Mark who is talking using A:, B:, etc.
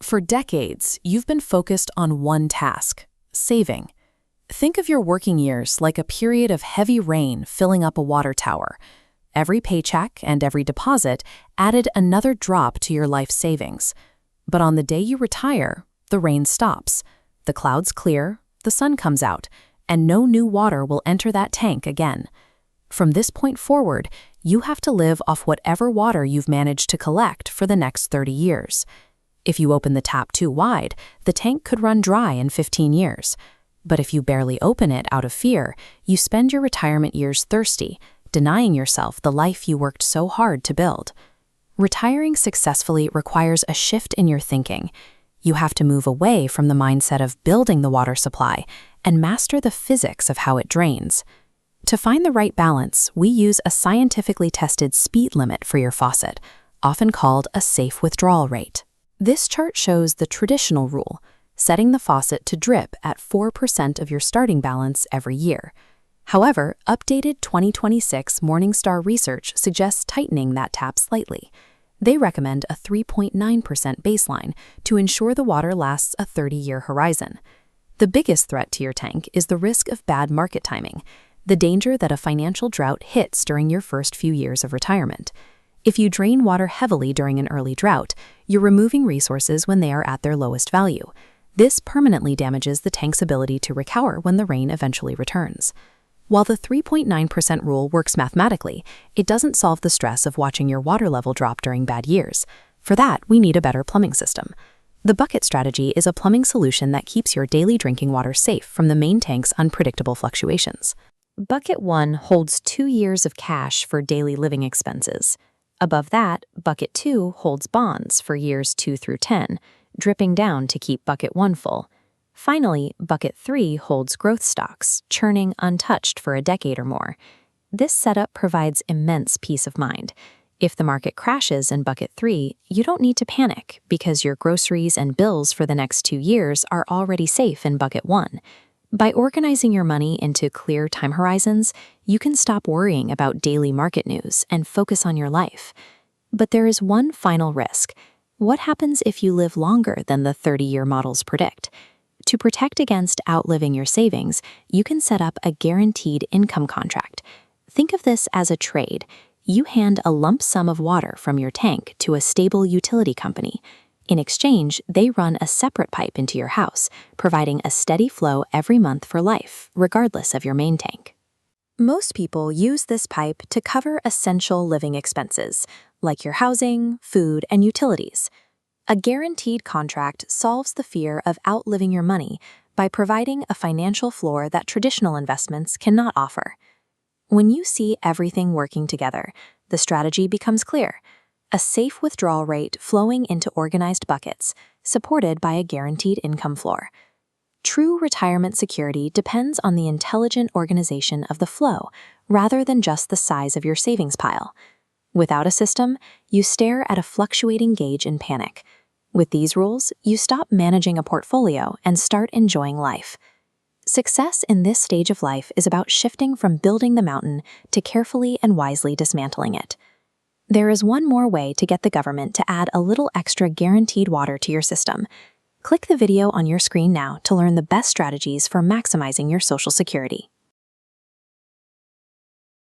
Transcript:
A: For decades, you've been focused on one task: saving. Think of your working years like a period of heavy rain filling up a water tower. Every paycheck and every deposit added another drop to your life savings. But on the day you retire, the rain stops. The clouds clear, the sun comes out, and no new water will enter that tank again. From this point forward, you have to live off whatever water you've managed to collect for the next 30 years. If you open the tap too wide, the tank could run dry in 15 years. But if you barely open it out of fear, you spend your retirement years thirsty, denying yourself the life you worked so hard to build. Retiring successfully requires a shift in your thinking. You have to move away from the mindset of building the water supply and master the physics of how it drains. To find the right balance, we use a scientifically tested speed limit for your faucet, often called a safe withdrawal rate. This chart shows the traditional rule, setting the faucet to drip at 4% of your starting balance every year. However, updated 2026 Morningstar research suggests tightening that tap slightly. They recommend a 3.9% baseline to ensure the water lasts a 30-year horizon. The biggest threat to your tank is the risk of bad market timing, the danger that a financial drought hits during your first few years of retirement. If you drain water heavily during an early drought, you're removing resources when they are at their lowest value. This permanently damages the tank's ability to recover when the rain eventually returns. While the 3.9% rule works mathematically, it doesn't solve the stress of watching your water level drop during bad years. For that, we need a better plumbing system. The bucket strategy is a plumbing solution that keeps your daily drinking water safe from the main tank's unpredictable fluctuations. Bucket 1 holds 2 years of cash for daily living expenses. Above that, Bucket 2 holds bonds for years 2 through 10, dripping down to keep Bucket 1 full. Finally, Bucket 3 holds growth stocks, churning untouched for a decade or more. This setup provides immense peace of mind. If the market crashes in Bucket 3, you don't need to panic because your groceries and bills for the next 2 years are already safe in Bucket 1. By organizing your money into clear time horizons, you can stop worrying about daily market news and focus on your life. But there is one final risk. What happens if you live longer than the 30-year models predict? To protect against outliving your savings, you can set up a guaranteed income contract. Think of this as a trade. You hand a lump sum of water from your tank to a stable utility company. In exchange, they run a separate pipe into your house, providing a steady flow every month for life, regardless of your main tank. Most people use this pipe to cover essential living expenses, like your housing, food, and utilities. A guaranteed contract solves the fear of outliving your money by providing a financial floor that traditional investments cannot offer. When you see everything working together, the strategy becomes clear: a safe withdrawal rate flowing into organized buckets, supported by a guaranteed income floor. True retirement security depends on the intelligent organization of the flow, rather than just the size of your savings pile. Without a system, you stare at a fluctuating gauge in panic. With these rules, you stop managing a portfolio and start enjoying life. Success in this stage of life is about shifting from building the mountain to carefully and wisely dismantling it. There is one more way to get the government to add a little extra guaranteed water to your system. Click the video on your screen now to learn the best strategies for maximizing your Social Security.